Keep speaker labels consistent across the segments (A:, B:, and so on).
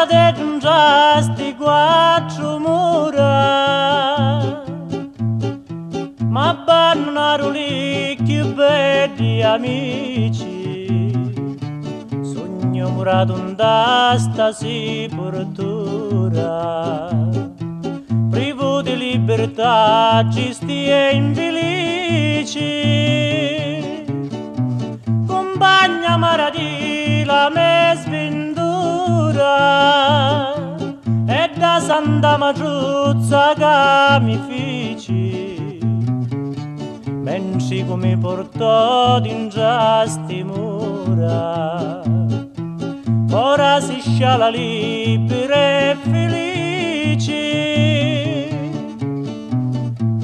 A: te giungiasti quattro mura, ma abbandonare lì più belli amici, sogno murato in testa si portura, privo di libertà ci stie infelici, compagna maradi la me sventura, e da Santa Maciuzza che mi feci, mentre come portò d'ingiasti mura, ora si sciala libera e felice,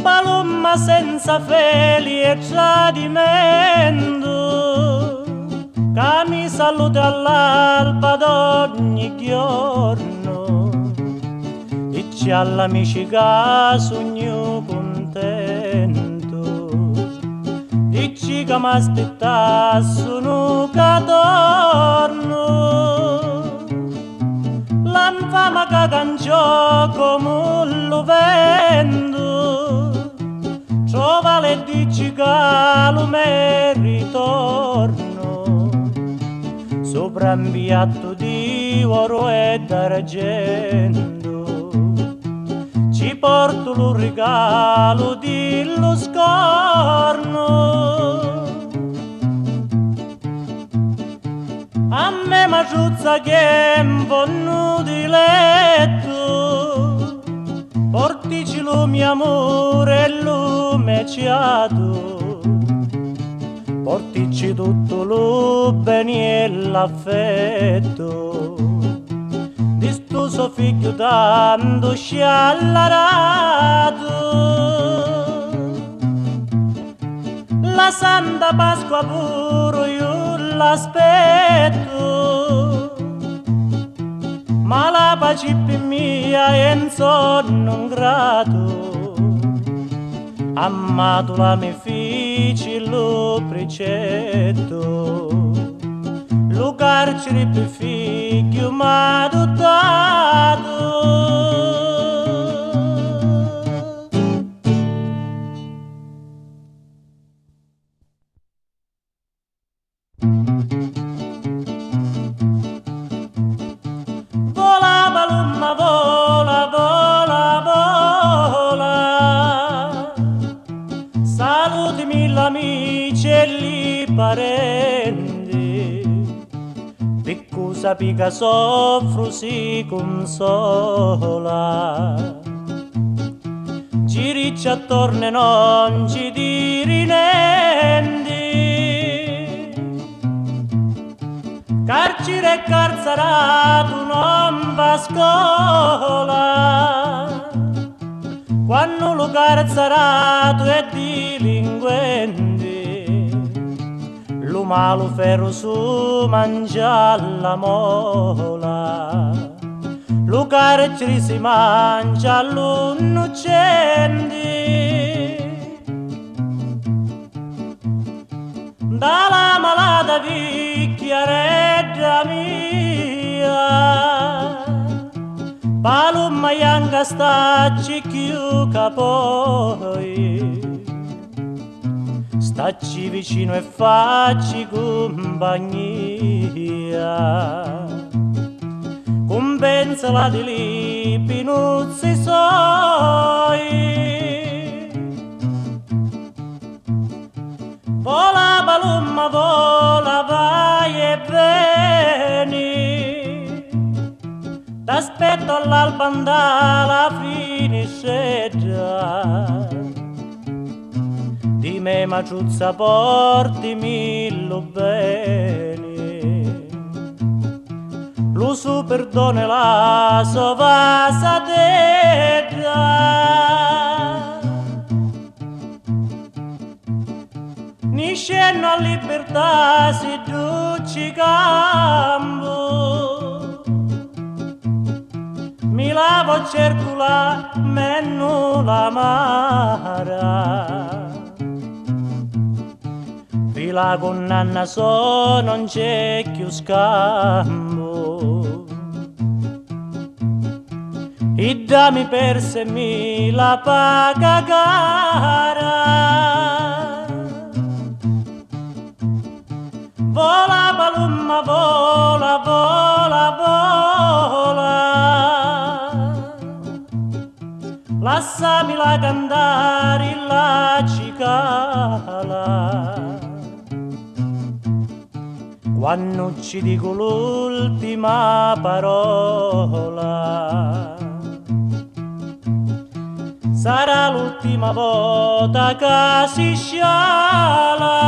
A: palomma senza feli e tradimento, che mi saluta all'alba d'ogni giorno, dice all'amici che sogno contento, dici che m'aspettassero che torno, l'anfama che cangiò come lo vento, trova le dici che lo me ritorno, sopra un piatto di oro e d'argento, ci porto lo regalo dello scorno. A me Maciuzza che è un po' di letto, portici lo mio amore e lo meciato, portici tutto lo bene e l'affetto, di sto suo figlio tanto sciallarato, la Santa Pasqua pure io l'aspetto, ma la pace mia è un sonno grato, amato la mia figlia lo precetto, lo carcere per figlio m'ha adottato. Vola palomma, vola, vola, vola, salutami l'amici e li parenti, picco sapi che soffro si consola, girici attorno e non ci diri niente, carcere e carcerato non va a scuola, quando lo carcerato è delinquente, lo malo ferro su mangia la mola, lo carcere si mangia all'innocente, dalla malata vecchia mia, palomma bianca stacci più capoi, stacci vicino e facci compagnia, compensala di lì pinuzzi suoi. Vola palomma, vola, vai e vieni, t'aspetto all'alba andala finisce già, di me Maciuzza portimi lo bene, lo su perdone la sovasa terra, ni scendo a libertà si duci campo, mi lavo circola menù la mara, fila con nanna so non c'è più scampo, e dammi per se mi la paga cara. Vola palumma, vola, vola, vola, lassami la cantare la cicala. Quando ci dico l'ultima parola, sarà l'ultima volta che si sciala.